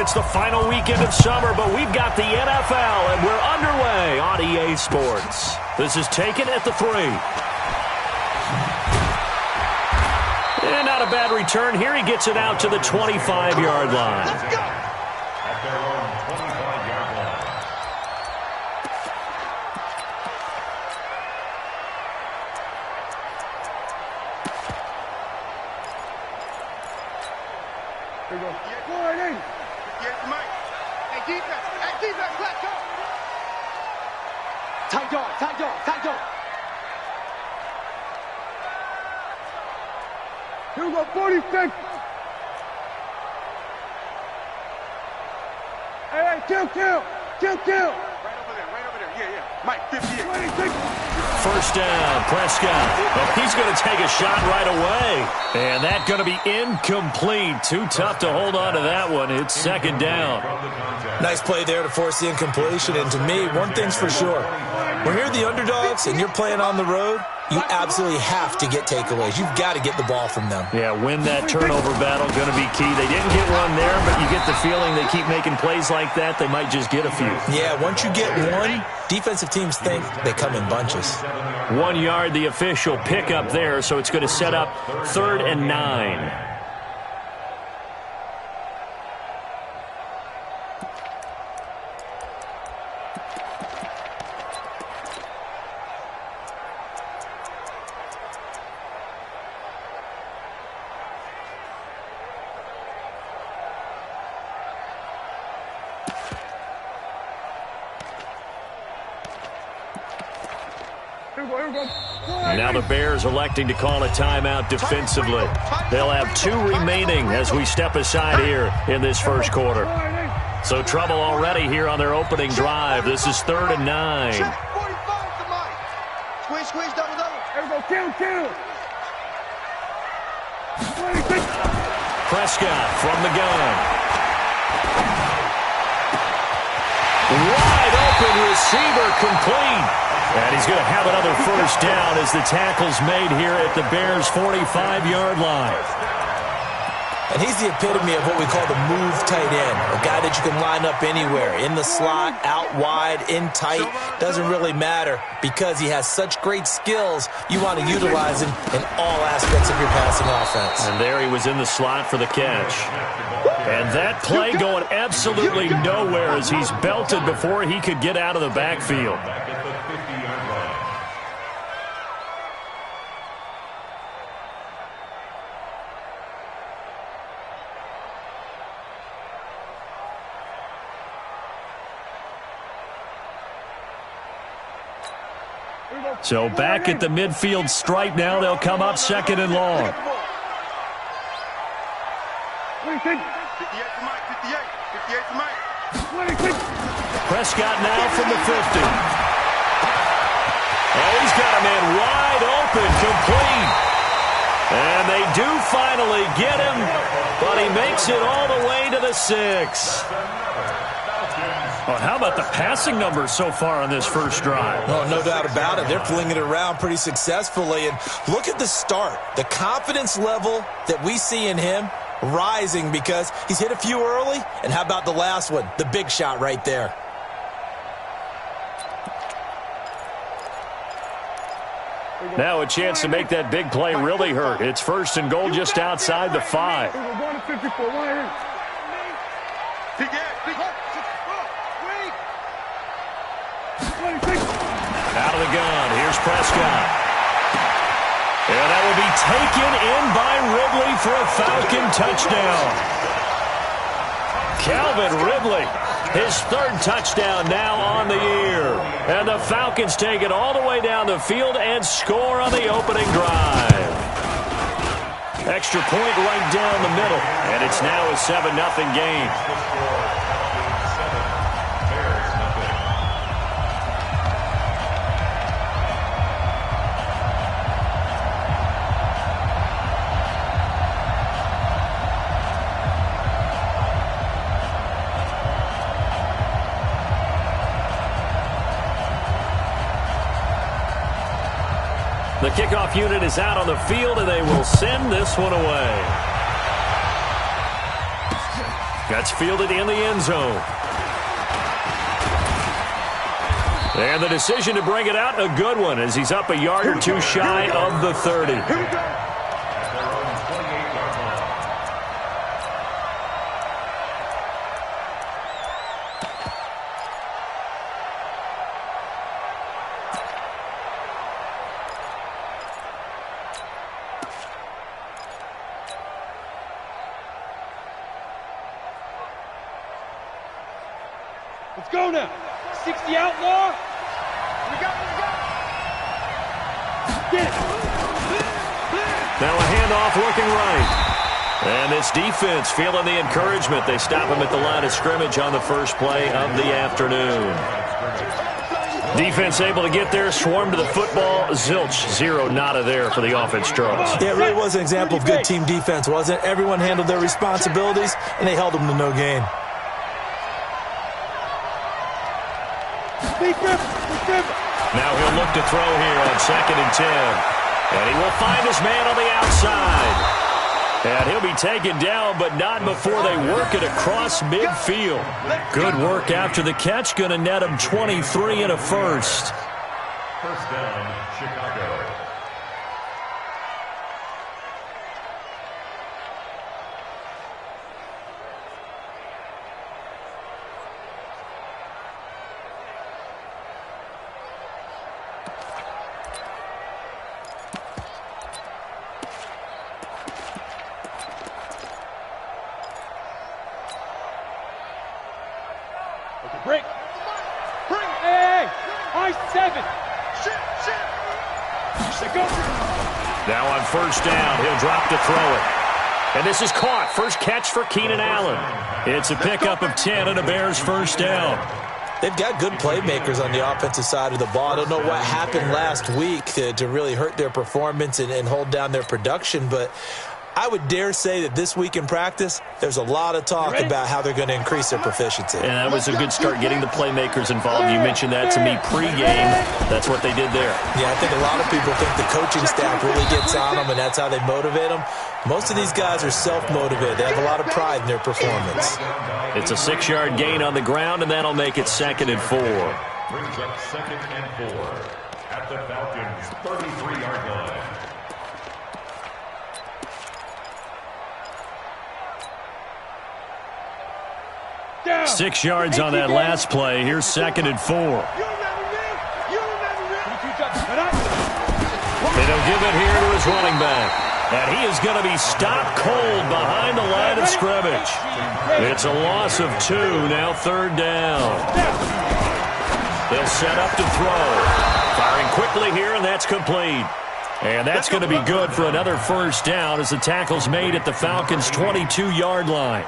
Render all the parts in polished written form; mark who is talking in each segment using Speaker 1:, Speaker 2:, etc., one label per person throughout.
Speaker 1: it's the final weekend of summer, but we've got the NFL, and we're underway on EA Sports. This is taken at the 3. And not a bad return here. He gets it out to the 25-yard line.
Speaker 2: Let's go.
Speaker 3: Here we go. Go right in.
Speaker 2: Yes, Mike. Hey, defense. Hey, defense. Let's go.
Speaker 3: Tight dog, tight dog, tight dog. Here we go, 46. Hey, kill.
Speaker 2: Right over there. Yeah. Mike, 58.
Speaker 3: 26.
Speaker 1: First down, Prescott. Oh, he's going to take a shot right away. And that's going to be incomplete. Too tough to hold on to that one. It's second down.
Speaker 4: Nice play there to force the incompletion. And to me, one thing's for sure. When you're the underdogs and you're playing on the road, you absolutely have to get takeaways. You've got to get the ball from them.
Speaker 1: Yeah, win that turnover battle, going to be key. They didn't get one there, but you get the feeling they keep making plays like that, they might just get a few.
Speaker 4: Yeah, once you get one, defensive teams think they come in bunches.
Speaker 1: 1 yard, the official pickup there, so it's going to set up 3rd and 9. Now the Bears electing to call a timeout defensively. They'll have 2 remaining as we step aside here in this first quarter. So trouble already here on their opening drive. This is 3rd and 9.
Speaker 2: Check 45 to Mike. Squeeze, double.
Speaker 3: Here we go, kill. 26.
Speaker 1: Prescott from the gun. Wide open receiver complete. And he's going to have another first down as the tackle's made here at the Bears' 45-yard line.
Speaker 4: And he's the epitome of what we call the move tight end, a guy that you can line up anywhere, in the slot, out wide, in tight. Doesn't really matter because he has such great skills. You want to utilize him in all aspects of your passing offense.
Speaker 1: And there he was in the slot for the catch. And that play going absolutely nowhere as he's belted before he could get out of the backfield. So back at the midfield stripe now. They'll come up 2nd and long.
Speaker 3: 26.
Speaker 2: 58 to Mike. 58 to Mike.
Speaker 3: 26.
Speaker 1: Prescott now from the 50. Oh, he's got a man wide open, complete. And they do finally get him, but he makes it all the way to the 6. Well, how about the passing numbers so far on this first drive?
Speaker 4: Oh, no doubt about it. They're flinging it around pretty successfully. And look at the start. The confidence level that we see in him rising because he's hit a few early. And how about the last one? The big shot right there.
Speaker 1: Now a chance to make that big play really hurt. It's 1st and goal just outside the 5.
Speaker 3: Here we go, 54. One in.
Speaker 1: Out of the gun, here's Prescott. And that will be taken in by Ridley for a Falcon touchdown. Calvin Ridley, his 3rd touchdown now on the year. And the Falcons take it all the way down the field and score on the opening drive. Extra point right down the middle. And it's now a 7-0 game. The kickoff unit is out on the field, and they will send this one away. That's fielded in the end zone. And the decision to bring it out, a good one, as he's up a yard or two shy of the 30.
Speaker 2: Here we go.
Speaker 3: Let's go now. 60 outlaw.
Speaker 2: We got
Speaker 3: Get it.
Speaker 1: Now a handoff looking right. And this defense feeling the encouragement. They stop him at the line of scrimmage on the first play of the afternoon. Defense able to get there, swarm to the football. Zilch, zero, nada there for the offense, Charles.
Speaker 4: Yeah, it really was an example of good team defense, wasn't it? Everyone handled their responsibilities, and they held them to no gain.
Speaker 1: Now he'll look to throw here on 2nd and 10. And he will find his man on the outside. And he'll be taken down, but not before they work it across midfield. Good work after the catch. Going to net him 23 and a first.
Speaker 5: First down, Chicago.
Speaker 3: Break. Break. Hey, I-7.
Speaker 1: Now on first down, he'll drop to throw it. And this is caught. First catch for Keenan Allen. It's a pickup of 10 and a Bears first down.
Speaker 4: They've got good playmakers on the offensive side of the ball. I don't know what happened last week to really hurt their performance and hold down their production, but I would dare say that this week in practice, there's a lot of talk about how they're going to increase their proficiency.
Speaker 1: And that was a good start, getting the playmakers involved. You mentioned that to me pregame. That's what they did there.
Speaker 4: Yeah, I think a lot of people think the coaching staff really gets on them, and that's how they motivate them. Most of these guys are self-motivated. They have a lot of pride in their performance.
Speaker 1: It's a 6-yard gain on the ground, and that'll make it 2nd and 4.
Speaker 5: Brings up 2nd and 4 at the Falcons' 33-yard line.
Speaker 3: Down.
Speaker 1: 6 yards on that last play. Here's 2nd and 4. And he'll give it here to his running back. And he is going to be stopped cold behind the line of scrimmage. It's a loss of 2, now 3rd down. They'll set up to throw. Firing quickly here, and that's complete. And that's going to be good for another first down as the tackle's made at the Falcons' 22-yard line.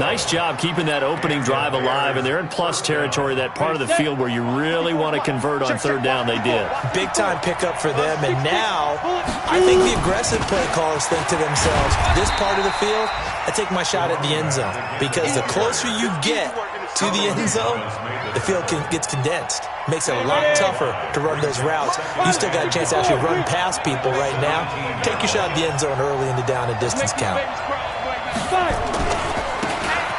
Speaker 1: Nice job keeping that opening drive alive, and they're in plus territory, that part of the field where you really want to convert on 3rd down. They did.
Speaker 4: Big-time pickup for them, and now I think the aggressive play callers think to themselves, this part of the field, I take my shot at the end zone, because the closer you get to the end zone, the field gets condensed. Makes it a lot tougher to run those routes. You still got a chance to actually run past people right now. Take your shot at the end zone early in the down and distance count.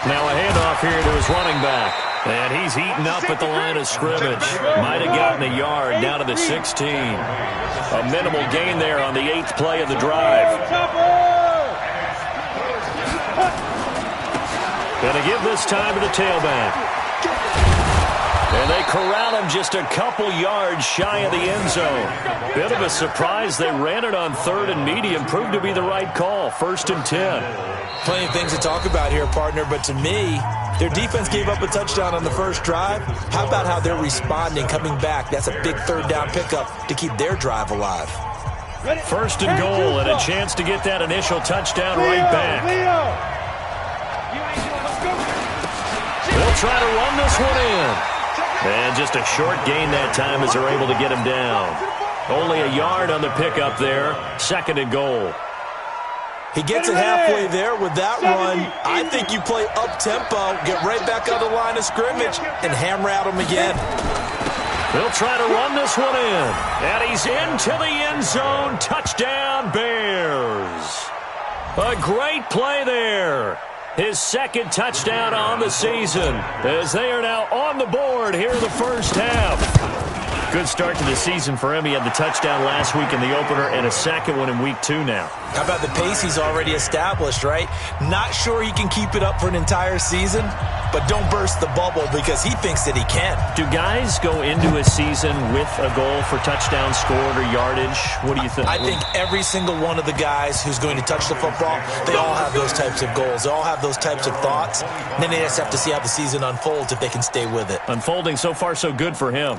Speaker 1: Now a handoff here to his running back. And he's heating up at the line of scrimmage. Might have gotten a yard down to the 16. A minimal gain there on the 8th play of the drive. Going to give this time to the tailback. And they corral him just a couple yards shy of the end zone. Bit of a surprise. They ran it on 3rd and medium. Proved to be the right call. 1st and 10.
Speaker 4: Plenty of things to talk about here, partner, but to me, their defense gave up a touchdown on the first drive. How about how they're responding, coming back? That's a big 3rd down pickup to keep their drive alive.
Speaker 1: 1st and goal, and a chance to get that initial touchdown right back. They'll try to run this one in. And just a short gain that time as they're able to get him down. Only a yard on the pickup there. 2nd and goal.
Speaker 4: He gets it halfway there with that run. I think you play up-tempo, get right back on the line of scrimmage, and hammer at him again.
Speaker 1: They'll try to run this one in. And he's into the end zone. Touchdown, Bears. A great play there. His second touchdown on the season, as they are now on the board here in the first half. Good start to the season for him. He had the touchdown last week in the opener and a second one in week 2 now.
Speaker 4: How about the pace he's already established, right? Not sure he can keep it up for an entire season, but don't burst the bubble because he thinks that he can.
Speaker 1: Do guys go into a season with a goal for touchdown scored or yardage? What do you think?
Speaker 4: I think every single one of the guys who's going to touch the football, they all have those types of goals. They all have those types of thoughts. And then they just have to see how the season unfolds if they can stay with it.
Speaker 1: Unfolding so far so good for him.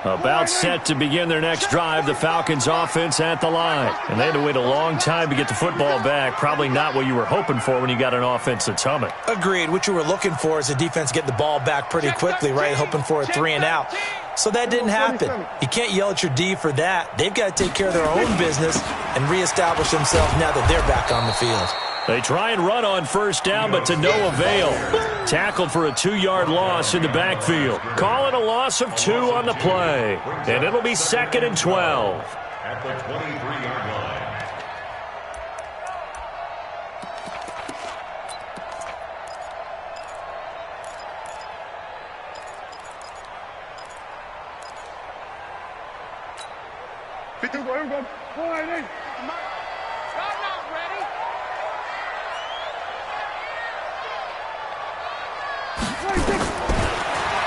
Speaker 1: About set to begin their next drive, the Falcons offense at the line. And they had to wait a long time to get the football back. Probably not what you were hoping for when you got an offense that's humming.
Speaker 4: Agreed. What you were looking for is a defense getting the ball back pretty quickly, right? Hoping for a 3 and out. So that didn't happen. You can't yell at your D for that. They've got to take care of their own business and reestablish themselves now that they're back on the field.
Speaker 1: They try and run on first down, but to no avail. Tackled for a 2-yard loss in the backfield. Call it a loss of 2 on the play. And it'll be 2nd and 12.
Speaker 5: At the 23-yard line.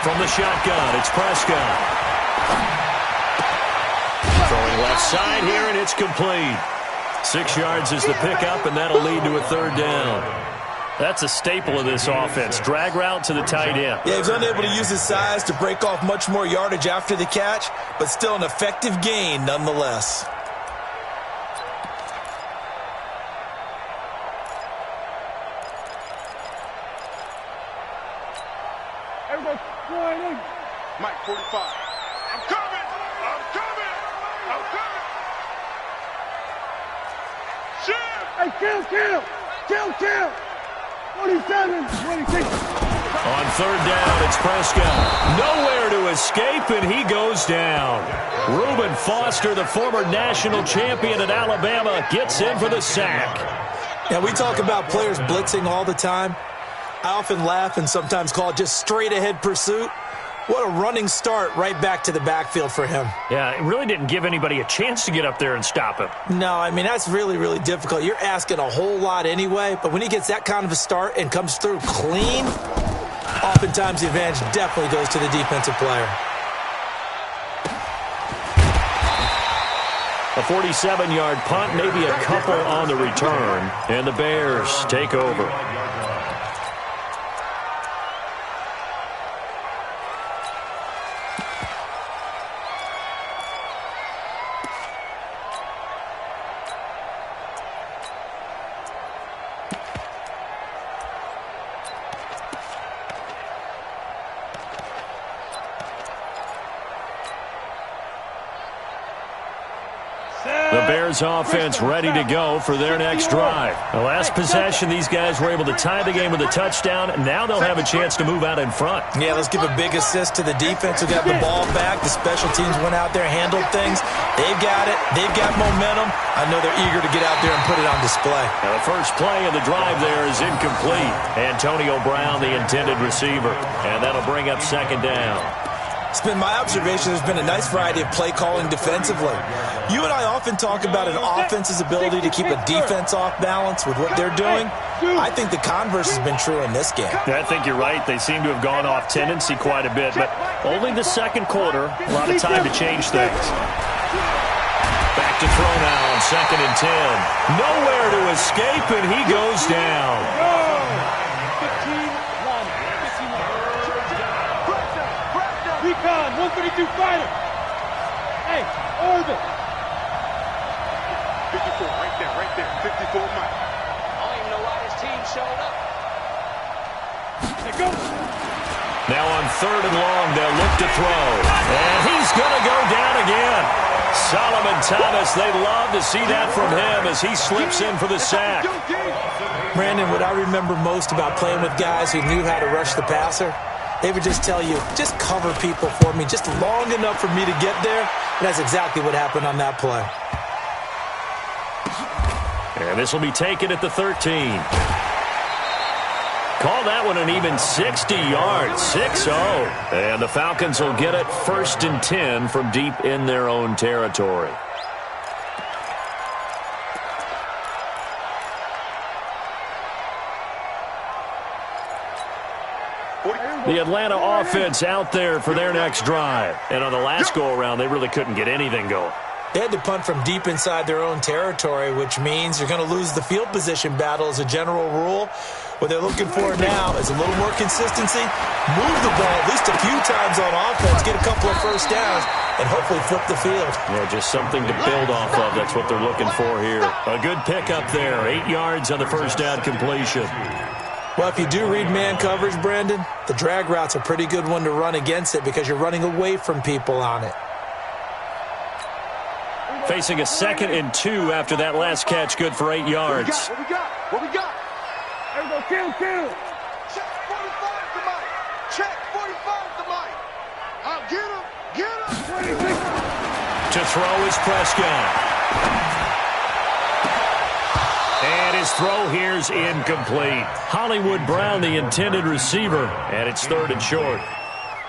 Speaker 1: From the shotgun, it's Prescott. Throwing left side here, and it's complete. 6 yards is the pickup, and that'll lead to a 3rd down. That's a staple of this offense. Drag route to the tight end.
Speaker 4: Yeah, he was unable to use his size to break off much more yardage after the catch, but still an effective gain nonetheless.
Speaker 2: Mike, 45. I'm coming! I'm coming! I'm coming! Shit!
Speaker 3: Hey, kill! 27, 26.
Speaker 1: On 3rd down, it's Prescott. Nowhere to escape, and he goes down. Reuben Foster, the former national champion at Alabama, gets in for the sack.
Speaker 4: Yeah, we talk about players blitzing all the time. I often laugh and sometimes call it just straight-ahead pursuit. What a running start right back to the backfield for him.
Speaker 1: Yeah, it really didn't give anybody a chance to get up there and stop him.
Speaker 4: No, I mean, that's really, really difficult. You're asking a whole lot anyway, but when he gets that kind of a start and comes through clean, oftentimes the advantage definitely goes to the defensive player.
Speaker 1: A 47-yard punt, maybe a couple on the return, and the Bears take over. The Bears offense ready to go for their next drive. The last possession, these guys were able to tie the game with a touchdown. Now they'll have a chance to move out in front.
Speaker 4: Yeah, let's give a big assist to the defense who got the ball back. The special teams went out there, handled things. They've got it. They've got momentum. I know they're eager to get out there and put it on display.
Speaker 1: Now the first play of the drive there is incomplete. Antonio Brown, the intended receiver. And that'll bring up 2nd down.
Speaker 4: It's been my observation there's been a nice variety of play calling defensively. You and I often talk about an offense's ability to keep a defense off balance with what they're doing. I think the converse has been true in this game.
Speaker 1: I think you're right. They seem to have gone off tendency quite a bit, but only the 2nd quarter. A lot of time to change things. Back to throw now on 2nd and 10. Nowhere to escape, and he goes down.
Speaker 3: 15-1. Recon, 132 fighter. Hey, Orbit.
Speaker 2: 54, right there. 54 Mike.
Speaker 6: I don't even know why this team showed up.
Speaker 3: There go.
Speaker 1: Now on 3rd and long, they'll look to throw. And he's going to go down again. Solomon Thomas, they love to see that from him as he slips in for the sack.
Speaker 4: Brandon, what I remember most about playing with guys who knew how to rush the passer They would just tell you, just cover people for me, just long enough for me to get there. And that's exactly what happened on that play.
Speaker 1: And this will be taken at the 13. Call that one an even 60 yards, 6-0. And the Falcons will get it 1st and 10 from deep in their own territory. The Atlanta offense out there for their next drive. And on the last go-around, they really couldn't get anything going.
Speaker 4: They had to punt from deep inside their own territory, which means you're going to lose the field position battle as a general rule. What they're looking for now is a little more consistency, move the ball at least a few times on offense, get a couple of first downs, and hopefully flip the field.
Speaker 1: Yeah, just something to build off of. That's what they're looking for here. A good pickup there, 8 yards on the first down completion.
Speaker 4: Well, if you do read man coverage, Brandon, the drag route's a pretty good one to run against it because you're running away from people on it.
Speaker 1: Facing a 2nd and 2 after that last catch, good for 8 yards.
Speaker 2: What we got? What we got?
Speaker 3: There we go, kill.
Speaker 2: Check 45 to Mike. Check 45 to Mike. I'll get him.
Speaker 1: To throw is Prescott. And his throw here's incomplete. Hollywood Brown, the intended receiver, and it's 3rd and short.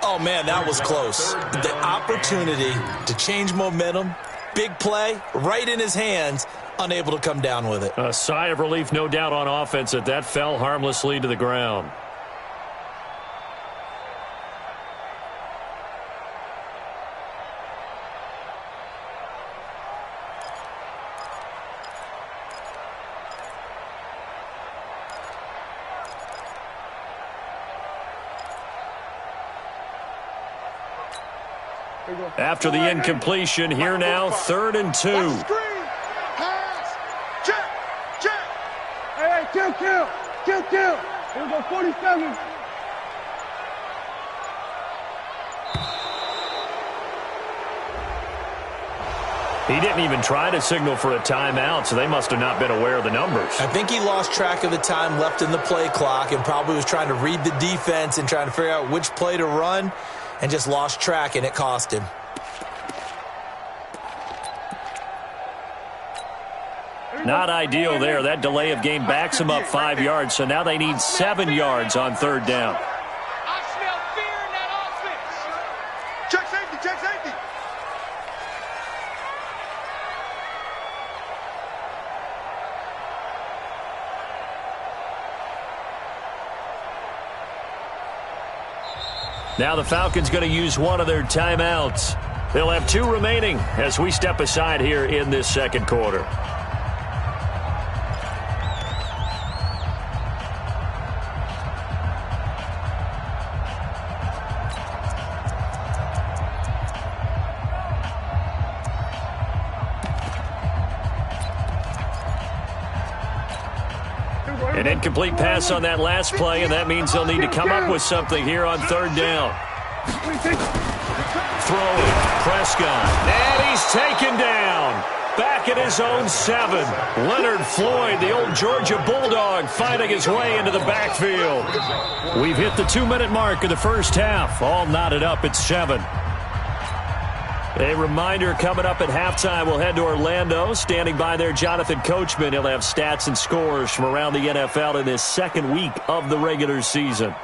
Speaker 4: Oh, man, that was close. The opportunity to change momentum, big play, right in his hands, unable to come down with it.
Speaker 1: A sigh of relief, no doubt, on offense that fell harmlessly to the ground. After the incompletion, here now, 3rd and 2.
Speaker 2: Pass. Check.
Speaker 3: Hey, kill. Here we go, 47.
Speaker 1: He didn't even try to signal for a timeout, so they must have not been aware of the numbers.
Speaker 4: I think he lost track of the time left in the play clock and probably was trying to read the defense and trying to figure out which play to run and just lost track, and it cost him.
Speaker 1: Not ideal there. That delay of game backs them up 5 yards, so now they need 7 yards on 3rd down.
Speaker 6: I smell fear in that offense.
Speaker 2: Check safety.
Speaker 1: Now the Falcons going to use one of their timeouts. They'll have 2 remaining as we step aside here in this 2nd quarter. An incomplete pass on that last play, and that means they'll need to come up with something here on 3rd down. Throwing, Prescott, and he's taken down. Back at his own 7. Leonard Floyd, the old Georgia Bulldog, finding his way into the backfield. We've hit the 2-minute mark of the first half. All knotted up at 7. A reminder coming up at halftime, we'll head to Orlando. Standing by there, Jonathan Coachman. He'll have stats and scores from around the NFL in this 2nd week of the regular season.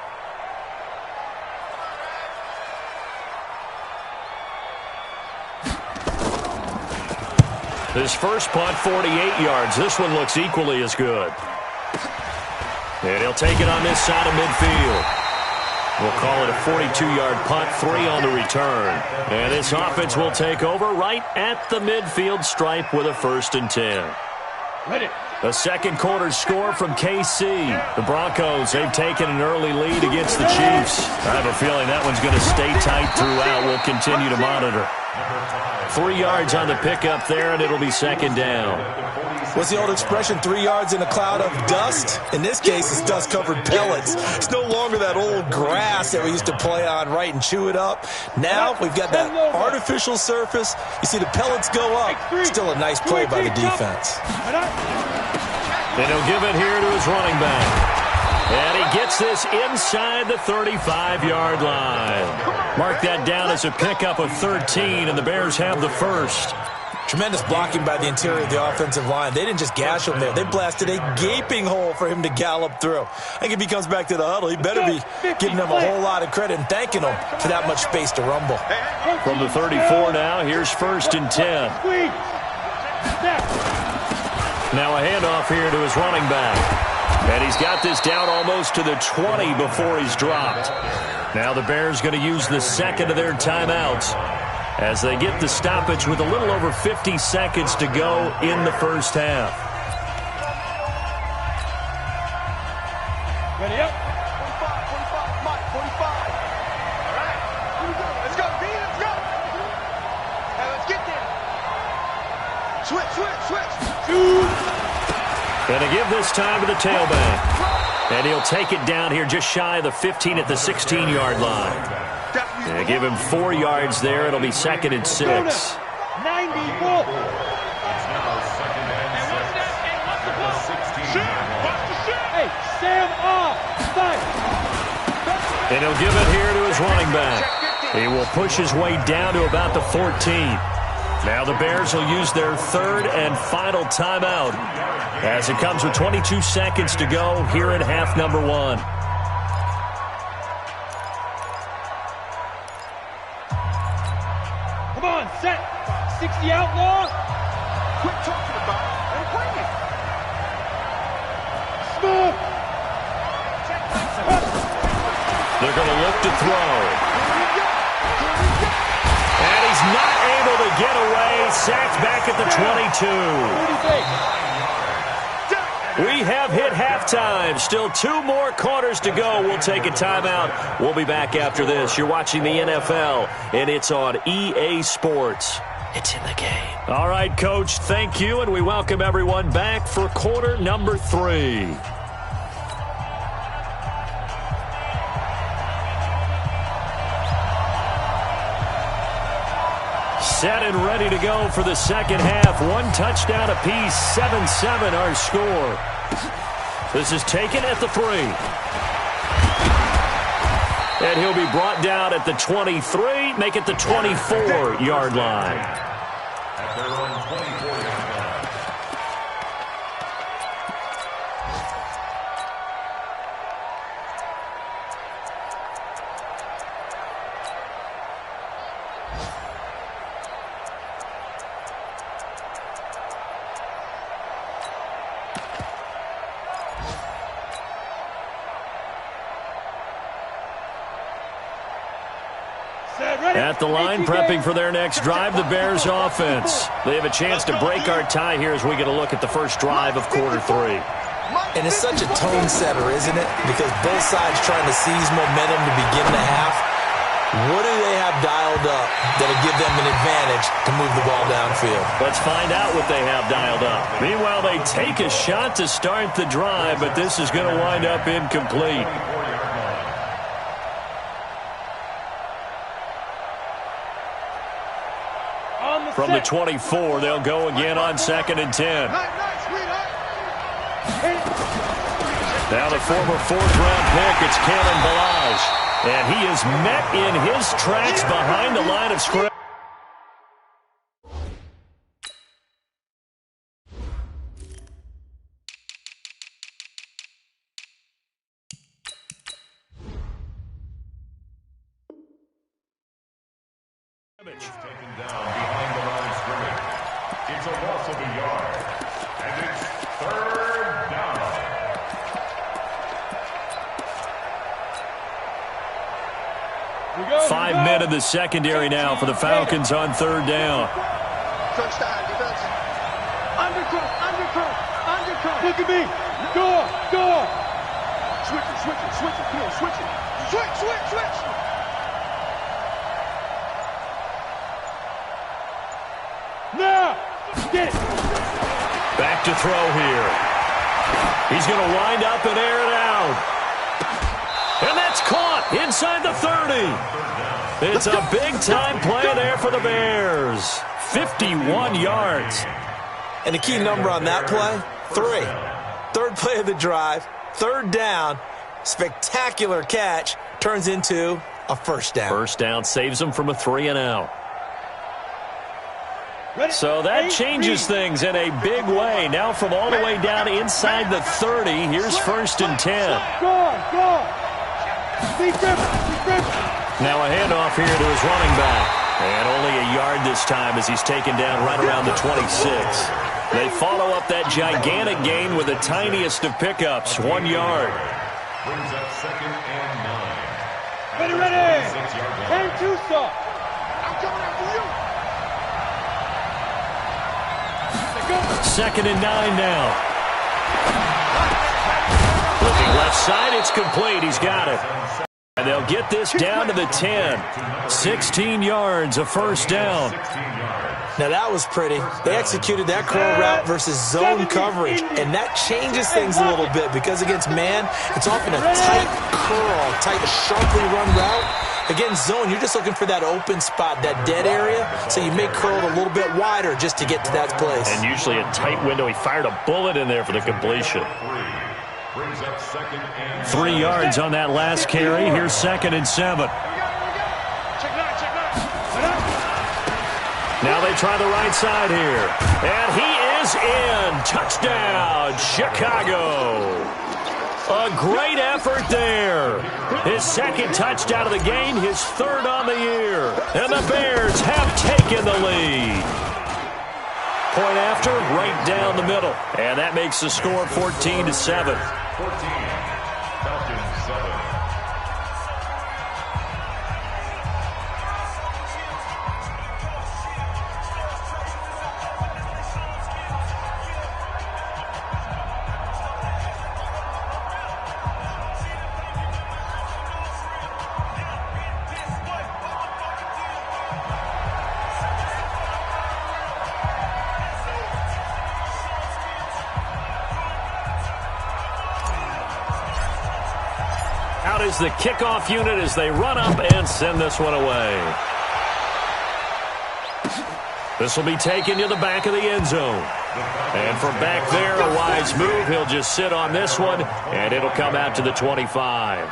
Speaker 1: This first punt, 48 yards. This one looks equally as good. And he'll take it on this side of midfield. We'll call it a 42-yard punt, 3 on the return. And this offense will take over right at the midfield stripe with a 1st and 10. The 2nd quarter score from KC. The Broncos, they've taken an early lead against the Chiefs. I have a feeling that one's going to stay tight throughout. We'll continue to monitor. 3 yards on the pickup there, and it'll be 2nd down.
Speaker 4: What's the old expression, 3 yards in a cloud of dust? In this case, it's dust-covered pellets. It's no longer that old grass that we used to play on, right, and chew it up. Now we've got that artificial surface. You see the pellets go up. Still a nice play by the defense.
Speaker 1: And he'll give it here to his running back. And he gets this inside the 35-yard line. Mark that down as a pickup of 13, and the Bears have the first.
Speaker 4: Tremendous blocking by the interior of the offensive line. They didn't just gash him there. They blasted a gaping hole for him to gallop through. I think if he comes back to the huddle, he better be giving them a whole lot of credit and thanking them for that much space to rumble.
Speaker 1: From the 34 now, here's 1st and 10. Now a handoff here to his running back. And he's got this down almost to the 20 before he's dropped. Now the Bears going to use the second of their timeouts as they get the stoppage with a little over 50 seconds to go in the first half.
Speaker 3: Ready up.
Speaker 2: 45, Mike, 45. All right, here we go. Let's go, B, let's go. Hey, let's get there. Switch.
Speaker 1: Going to give this time to the tailback. And he'll take it down here just shy of the 15 at the 16-yard line. They give him 4 yards there. It'll be 2nd and 6.
Speaker 3: 90 ball.
Speaker 5: It's now 2nd and 6 at the 16.
Speaker 3: Hey, Sam off. Fight.
Speaker 1: And he'll give it here to his running back. He will push his way down to about the 14. Now the Bears will use their 3rd and final timeout as it comes with 22 seconds to go here in half number 1.
Speaker 3: Come on, set. 60 outlaw.
Speaker 2: Quit talking about it and bring it.
Speaker 3: Smooth.
Speaker 1: They're going to look to throw. And he's not able to get away. Sacked back at the 22. We have hit halftime. Still 2 more quarters to go. We'll take a timeout. We'll be back after this. You're watching the NFL, and it's on EA Sports. It's in the game. All right, Coach, thank you, and we welcome everyone back for quarter number 3. Set and ready to go for the second half. 1 touchdown apiece, 7-7 our score. This is taken at the 3. And he'll be brought down at the 23, make it the 24-yard line.
Speaker 5: At their own 24-yard line.
Speaker 1: At the line, prepping for their next drive, the Bears offense. They have a chance to break our tie here as we get a look at the first drive of quarter 3.
Speaker 4: And it's such a tone setter, isn't it? Because both sides trying to seize momentum to begin the half. What do they have dialed up that'll give them an advantage to move the ball downfield?
Speaker 1: Let's find out what they have dialed up. Meanwhile, they take a shot to start the drive, but this is going to wind up incomplete. From the 24, they'll go again on 2nd and 10. Now the former 4th-round pick, it's Kalen Ballage. And he is met in his tracks behind the line of scrimmage.
Speaker 5: Taken down behind the line of scrimmage. It's a loss of a yard. And it's 3rd down.
Speaker 3: We go,
Speaker 1: 5 men in the secondary now for the Falcons on 3rd down.
Speaker 2: Touchdown, defense. Undercut.
Speaker 3: Look at me. Door.
Speaker 2: Switch it. Come on, switch it. Switch.
Speaker 3: Now. Get it.
Speaker 1: Back to throw here. He's going to wind up and air it out. And that's caught inside the 30. It's a big-time play there for the Bears. 51 yards.
Speaker 4: And the key number on that play, 3. 3rd play of the drive, 3rd down, Spectacular catch turns into a first down.
Speaker 1: First down saves them from a 3-and-out. So that changes things in a big way. Now from all the way down inside the 30, here's 1st and 10. Now a handoff here to his running back. And only a yard this time as he's taken down right around the 26. They follow up that gigantic gain with the tiniest of pickups, 1 yard.
Speaker 5: Brings up 2nd and 9.
Speaker 3: Ready. 10-2 stop.
Speaker 2: I'm coming after you.
Speaker 1: 2nd and 9 now. Looking left side, it's complete. He's got it. And they'll get this down to the 10. 16 yards, a first down.
Speaker 4: Now that was pretty. They executed that curl route versus zone coverage, and that changes things a little bit because against man, it's often a tight curl, tight, sharply run route. Against zone, you're just looking for that open spot, that dead area, so you may curl it a little bit wider just to get to that place.
Speaker 1: And usually a tight window. He fired a bullet in there for the completion. 3 yards on that last carry. Here's 2nd and 7. Now they try the right side here. And he is in. Touchdown, Chicago. A great effort there. His 2nd touchdown of the game, his 3rd on the year. And the Bears have taken the lead. Point after, right down the middle. And that makes the score 14-7.
Speaker 5: 14. Falcons 7.
Speaker 1: Out is the kickoff unit as they run up and send this one away. This will be taken to the back of the end zone. And from back there, a wise move. He'll just sit on this one, and it'll come out to the 25.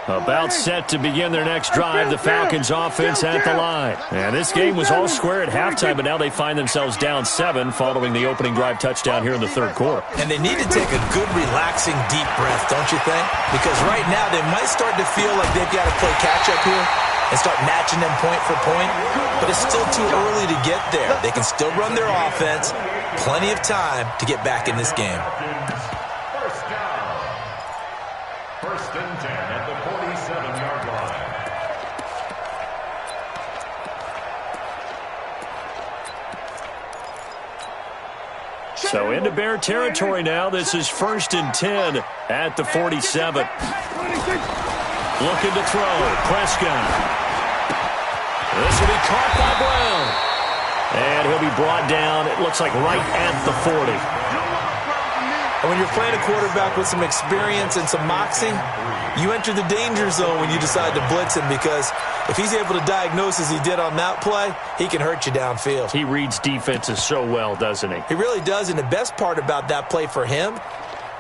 Speaker 1: About set to begin their next drive, the Falcons offense at the line. And this game was all square at halftime, but now they find themselves down 7 following the opening drive touchdown here in the 3rd quarter.
Speaker 4: And they need to take a good, relaxing, deep breath, don't you think? Because right now they might start to feel like they've got to play catch-up here and start matching them point for point, but it's still too early to get there. They can still run their offense. Plenty of time to get back in this game.
Speaker 5: First down. 1st and 10 at the 47-yard line.
Speaker 1: So into Bear territory now. This is 1st and 10 at the 47. Looking to throw. Prescott. This will be caught by Brown. And he'll be brought down, it looks like, right at the 40.
Speaker 4: And when you're playing a quarterback with some experience and some moxie, you enter the danger zone when you decide to blitz him, because if he's able to diagnose as he did on that play, he can hurt you downfield.
Speaker 1: He reads defenses so well, doesn't he?
Speaker 4: He really does, and the best part about that play for him,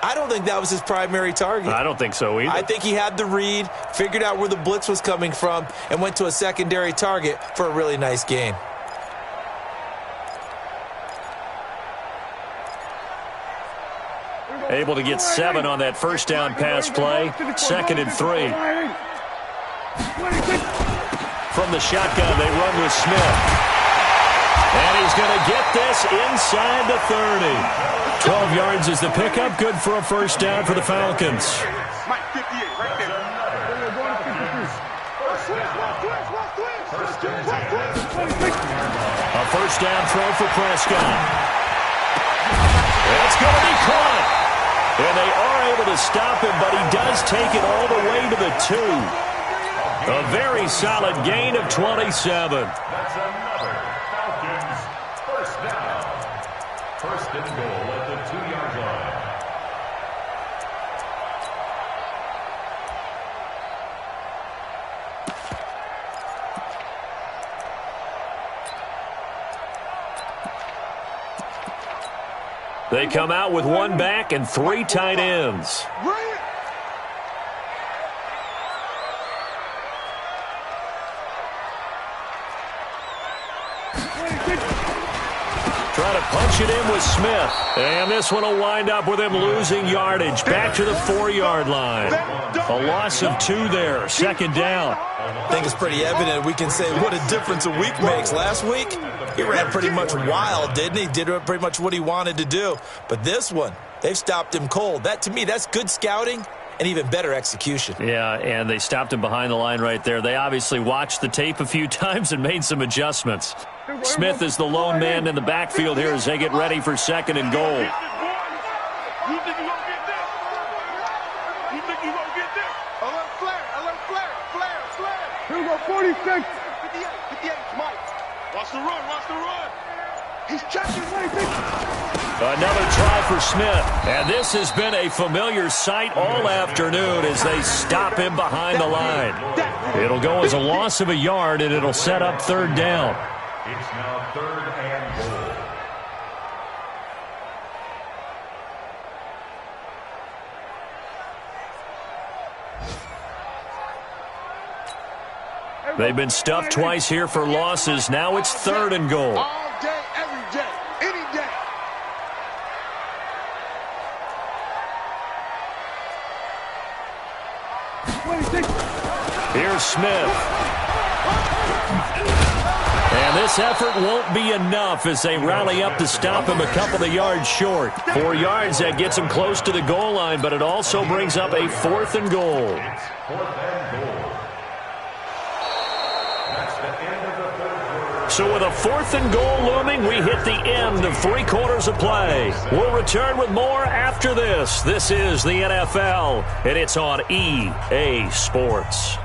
Speaker 4: I don't think that was his primary target.
Speaker 1: I don't think so either.
Speaker 4: I think he had the read, figured out where the blitz was coming from, and went to a secondary target for a really nice gain.
Speaker 1: Able to get 7 on that first down pass play. 2nd and 3. From the shotgun, they run with Smith. And he's going to get this inside the 30. 12 yards is the pickup. Good for a first down for the Falcons.
Speaker 2: Mike, 58, right there.
Speaker 1: A first down throw for Prescott. It's going to be caught. And they are able to stop him, but he does take it all the way to the 2. A very solid gain of 27.
Speaker 5: That's another Falcons first down. 1st and goal at the 2-yard line.
Speaker 1: They come out with one back and 3 tight ends. Try to punch it in with Smith. And this one will wind up with him losing yardage. Back to the 4-yard line. A loss of 2 there. 2nd down.
Speaker 4: I think it's pretty evident we can say what a difference a week makes. Last week, he ran pretty much wild, didn't he? Did pretty much what he wanted to do. But this one, they've stopped him cold. That, to me, that's good scouting and even better execution.
Speaker 1: Yeah, and they stopped him behind the line right there. They obviously watched the tape a few times and made some adjustments. Smith is the lone man in the backfield here as they get ready for 2nd and goal.
Speaker 3: Here we go, 46.
Speaker 2: 58, Mike. Watch the run. He's checking.
Speaker 1: Another try for Smith. And this has been a familiar sight all afternoon as they stop him behind the line. It'll go as a loss of a yard, and it'll set up 3rd down.
Speaker 5: It's now 3rd and goal.
Speaker 1: They've been stuffed twice here for losses. Now it's 3rd and goal.
Speaker 2: All day, every day, any day.
Speaker 1: Here's Smith. And this effort won't be enough as they rally up to stop him a couple of yards short. 4 yards, that gets him close to the goal line, but it also brings up a 4th and goal.
Speaker 5: It's 4th and goal. That's the end of the 3rd quarter.
Speaker 1: So with a 4th and goal looming, we hit the end of 3 quarters of play. We'll return with more after this. This is the NFL, and it's on EA Sports.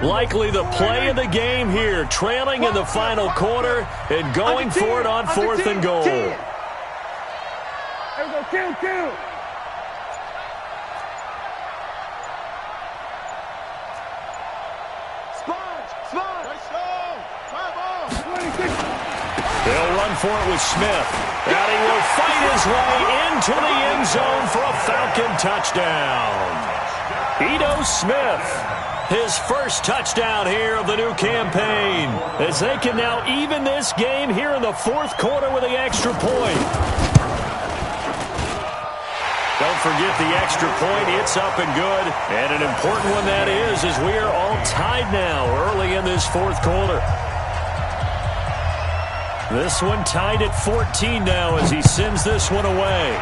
Speaker 1: Likely the play of the game here, trailing in the final quarter and going for it on 4th and goal.
Speaker 3: There we go, kill.
Speaker 2: Sponge.
Speaker 1: They'll run for it with Smith. And he will fight his way into the end zone for a Falcon touchdown. Ito Smith. His first touchdown here of the new campaign as they can now even this game here in the 4th quarter with the extra point. Don't forget the extra point. It's up and good. And an important one that is as we are all tied now early in this 4th quarter. This one tied at 14 now as he sends this one away.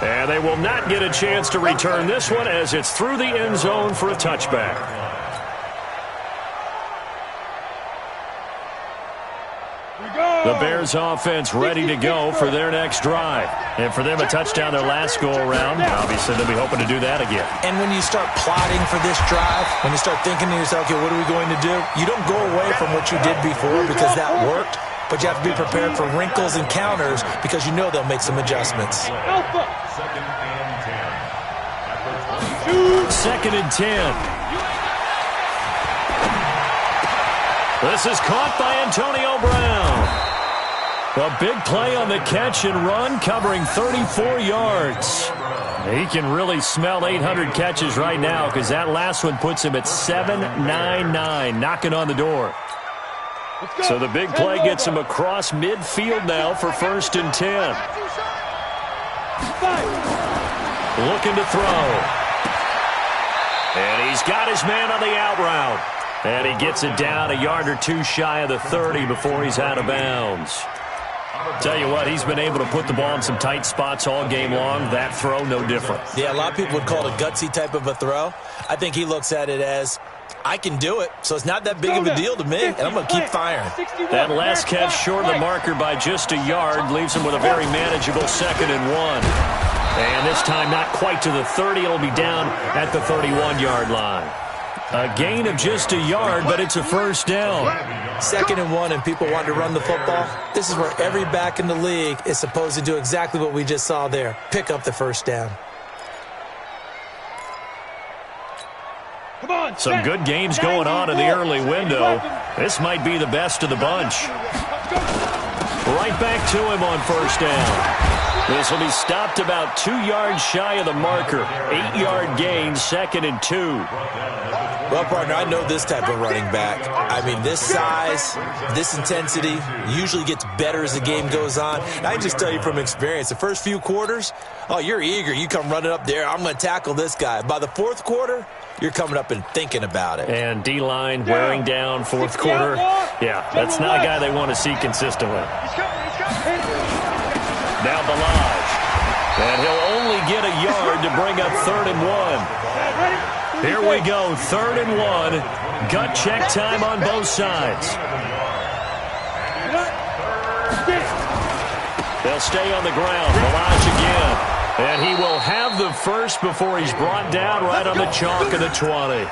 Speaker 1: And they will not get a chance to return this one as it's through the end zone for a touchback. The Bears offense ready to go for their next drive. And for them, a touchdown their last go-around. Obviously, they'll be hoping to do that again.
Speaker 4: And when you start plotting for this drive, when you start thinking to yourself, okay, what are we going to do? You don't go away from what you did before because that worked. But you have to be prepared for wrinkles and counters because you know they'll make some adjustments.
Speaker 5: 2nd and 10.
Speaker 1: This is caught by Antonio Brown. A big play on the catch and run, covering 34 yards. He can really smell 800 catches right now because that last one puts him at 799, knocking on the door. So the big play gets him across midfield now for 1st and 10. Looking to throw. And he's got his man on the out route. And he gets it down a yard or 2 shy of the 30 before he's out of bounds. Tell you what, he's been able to put the ball in some tight spots all game long. That throw, no different.
Speaker 4: Yeah, a lot of people would call it a gutsy type of a throw. I think he looks at it as, I can do it, so it's not that big of a deal to me, and I'm going to keep firing.
Speaker 1: That last catch short of the marker by just a yard leaves him with a very manageable 2nd and 1. And this time not quite to the 30. It'll be down at the 31-yard line. A gain of just a yard, but it's a first down.
Speaker 4: 2nd and 1, and people want to run the football. This is where every back in the league is supposed to do exactly what we just saw there. Pick up the first down.
Speaker 3: Come on,
Speaker 1: Some good games going on in the early window. This might be the best of the bunch. Right back to him on first down. This will be stopped about 2 yards shy of the marker. 8-yard gain, 2nd and 2.
Speaker 4: Well, partner, I know this type of running back. I mean, this size, this intensity usually gets better as the game goes on. And I can just tell you from experience, the first few quarters, oh, you're eager. You come running up there, I'm going to tackle this guy. By the 4th quarter, you're coming up and thinking about it.
Speaker 1: And D-line wearing down 4th quarter. Yeah, that's not a guy they want to see consistently. Now Ballage. And he'll only get a yard to bring up 3rd and 1. Here we go, 3rd and 1. Gut check time on both sides. They'll stay on the ground. Ballage again. And he will have the first before he's brought down right on the chalk of the 20.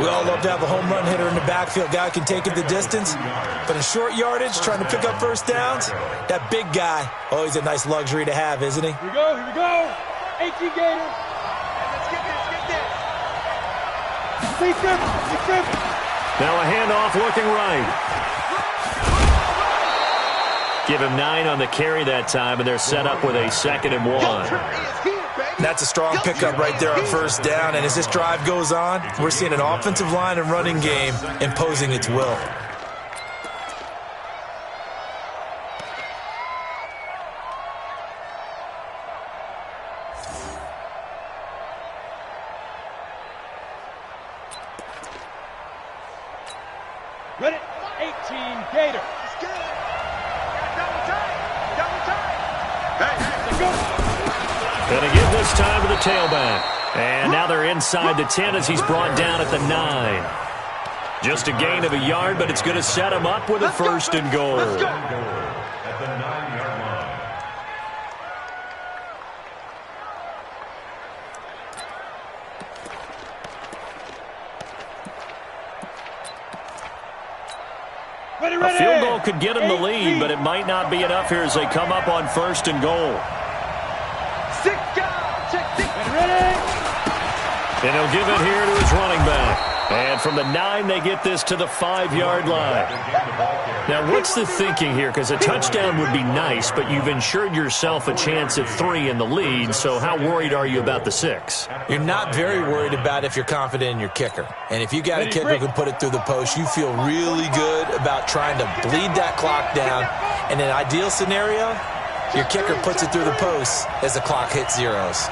Speaker 4: We all love to have a home run hitter in the backfield. Guy can take it the distance. But in short yardage, trying to pick up first downs, that big guy, always a nice luxury to have, isn't he?
Speaker 3: Here we go, here we go. 18 Gators.
Speaker 2: Let's get this.
Speaker 3: Big trip, big trip.
Speaker 1: Now a handoff looking right. Give him 9 on the carry that time, and they're set up with a 2nd and 1.
Speaker 4: That's a strong pickup right there on first down, and as this drive goes on, we're seeing an offensive line and running game imposing its will.
Speaker 3: Ready? 18 Gators.
Speaker 2: Let's get it. Double time. Hey, let's go.
Speaker 1: Gonna give this time to the tailback. And now they're inside the 10 as he's brought down at the 9. Just a gain of a yard, but it's going to set him up with a 1st and goal.
Speaker 5: At the 9-yard line.
Speaker 3: Ready,
Speaker 1: A
Speaker 3: ready.
Speaker 1: field goal could get him the lead, but it might not be enough here as they come up on 1st and goal.
Speaker 3: Ready.
Speaker 1: And he'll give it here to his running back. And from the 9, they get this to the 5-yard line. Now, what's the thinking here? Because a touchdown would be nice, but you've ensured yourself a chance at 3 in the lead, so how worried are you about the 6?
Speaker 4: You're not very worried about if you're confident in your kicker. And if you got a kicker who can put it through the post, you feel really good about trying to bleed that clock down. In an ideal scenario, your kicker puts it through the post as the clock hits zeros.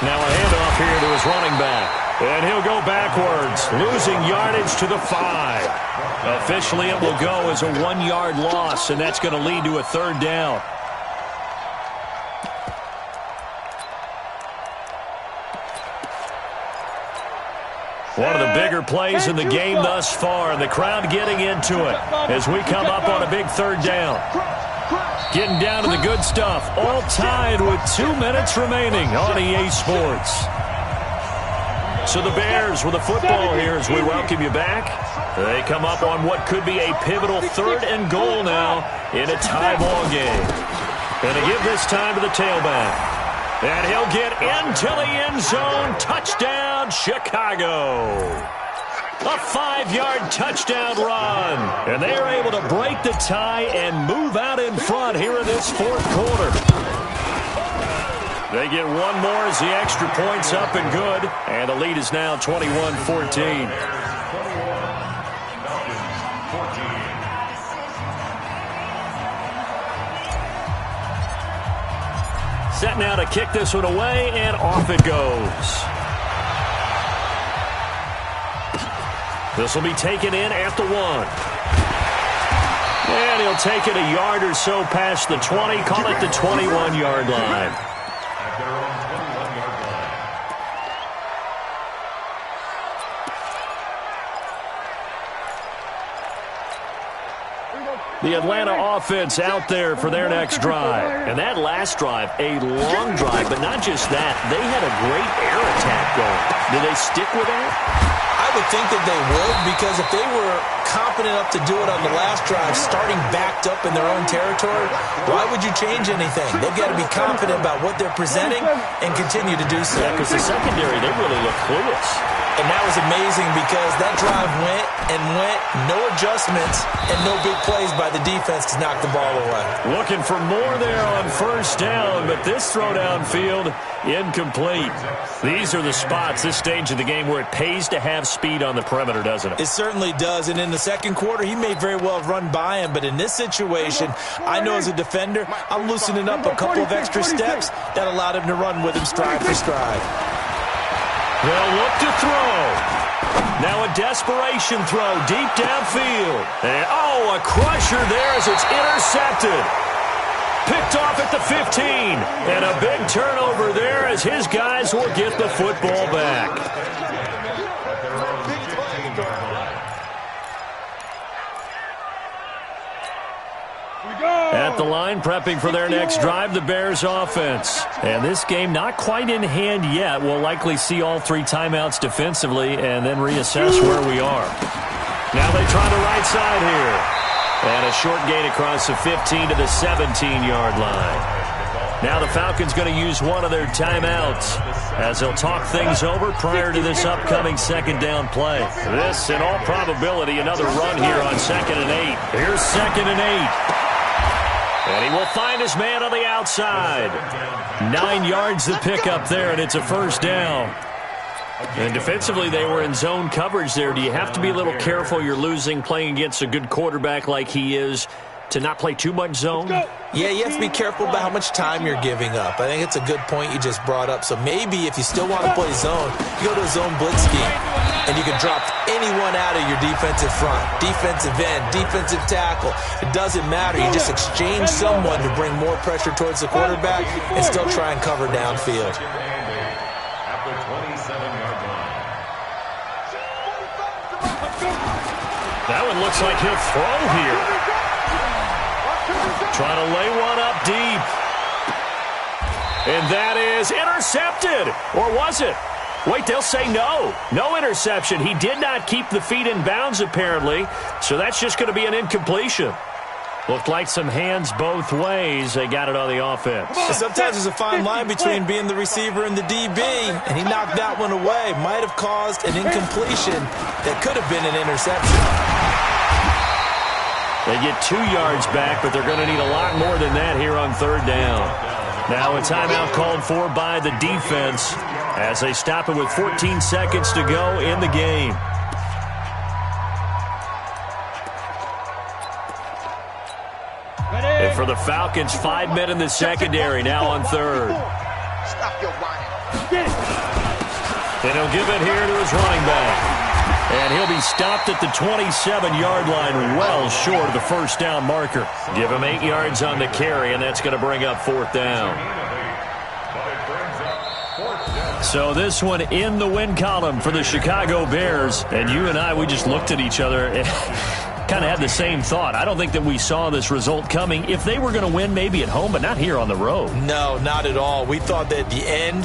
Speaker 1: Now a handoff here to his running back. And he'll go backwards, losing yardage to the 5. Officially, it will go as a 1-yard loss, and that's going to lead to a 3rd down. One of the bigger plays in the game thus far, and the crowd getting into it as we come up on a big 3rd down. Getting down to the good stuff, all tied with 2 minutes remaining on EA Sports. So the Bears with the football here as we welcome you back. They come up on what could be a pivotal 3rd and goal now in a tie ball game. Going to give this time to the tailback. And he'll get into the end zone. Touchdown, Chicago. A 5-yard touchdown run. And they are able to break the tie and move out in front here in this 4th quarter. They get one more as the extra point's up and good. And the lead is now 21-14. Set now to kick this one away, and off it goes. This will be taken in at the 1. And he'll take it a yard or so past the 20, call it the 21-yard line.
Speaker 5: At their own 21-yard line.
Speaker 1: The Atlanta offense out there for their next drive. And that last drive, a long drive, but not just that. They had a great air attack going. Do they stick with that?
Speaker 4: I would think that they would, because if they were competent enough to do it on the last drive, starting backed up in their own territory, why would you change anything? They've got to be confident about what they're presenting and continue to do so.
Speaker 1: Yeah, because the secondary, they really look clueless.
Speaker 4: And that was amazing because that drive went and went, no adjustments, and no big plays by the defense to knock the ball away.
Speaker 1: Looking for more there on first down, but this throw downfield, incomplete. These are the spots, this stage of the game, where it pays to have speed on the perimeter, doesn't it?
Speaker 4: It certainly does, and in the second quarter, he may very well have run by him, but in this situation, I know as a defender, I'm loosening up a couple of extra steps that allowed him to run with him stride for stride.
Speaker 1: They'll look to throw. Now a desperation throw deep downfield. And, a crusher there as it's intercepted. Picked off at the 15. And a big turnover there as his guys will get the football back. At the line, prepping for their next drive, the Bears offense. And this game not quite in hand yet. We'll likely see all three timeouts defensively and then reassess where we are. Now they try the right side here. And a short gain across the 15 to the 17-yard line. Now the Falcons going to use one of their timeouts as they'll talk things over prior to this upcoming second down play. This, in all probability, another run here on 2nd and 8. Here's 2nd and 8. And he will find his man on the outside. 9 yards to pick up there, and it's a first down. And defensively, they were in zone coverage there. Do you have to be a little careful? You're losing, playing against a good quarterback like he is, to not play too much zone?
Speaker 4: Yeah, you have to be careful about how much time you're giving up. I think it's a good point you just brought up. So maybe if you still want to play zone, you go to a zone blitz scheme, and you can drop anyone out of your defensive front, defensive end, defensive tackle. It doesn't matter. You just exchange someone to bring more pressure towards the quarterback and still try and cover downfield.
Speaker 1: That one looks like he'll throw here. Trying to lay one up deep. And that is intercepted. Or was it? Wait, they'll say no. No interception. He did not keep the feet in bounds, apparently. So that's just going to be an incompletion. Looked like some hands both ways. They got it on the offense.
Speaker 4: Sometimes there's a fine line between being the receiver and the DB, and he knocked that one away. Might have caused an incompletion that could have been an interception.
Speaker 1: They get 2 yards back, but they're going to need a lot more than that here on third down. Now a timeout called for by the defense as they stop it with 14 seconds to go in the game. And for the Falcons, 5 men in the secondary now on third.
Speaker 2: Stop your whining.
Speaker 1: And he'll give it here to his running back. And he'll be stopped at the 27-yard line, well short of the first down marker. Give him 8 yards on the carry, and that's going to bring up fourth down. So this one in the win column for the Chicago Bears. And you and I, we just looked at each other and kind of had the same thought. I don't think that we saw this result coming. If they were going to win, maybe at home, but not here on the road.
Speaker 4: No, not at all. We thought that at the end,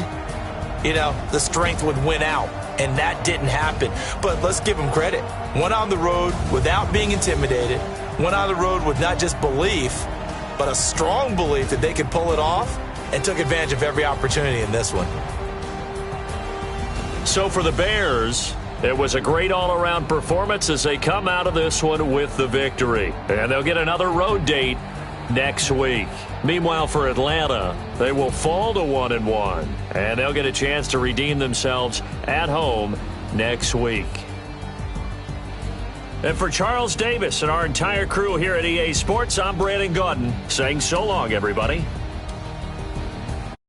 Speaker 4: the strength would win out. And that didn't happen. But let's give them credit. Went on the road without being intimidated. Went on the road with not just belief, but a strong belief that they could pull it off, and took advantage of every opportunity in this one.
Speaker 1: So for the Bears, it was a great all-around performance as they come out of this one with the victory. And they'll get another road date next week. Meanwhile, for Atlanta, they will fall to 1-1, and they'll get a chance to redeem themselves at home next week. And for Charles Davis and our entire crew here at EA Sports, I'm Brandon Gaudin saying so long, everybody.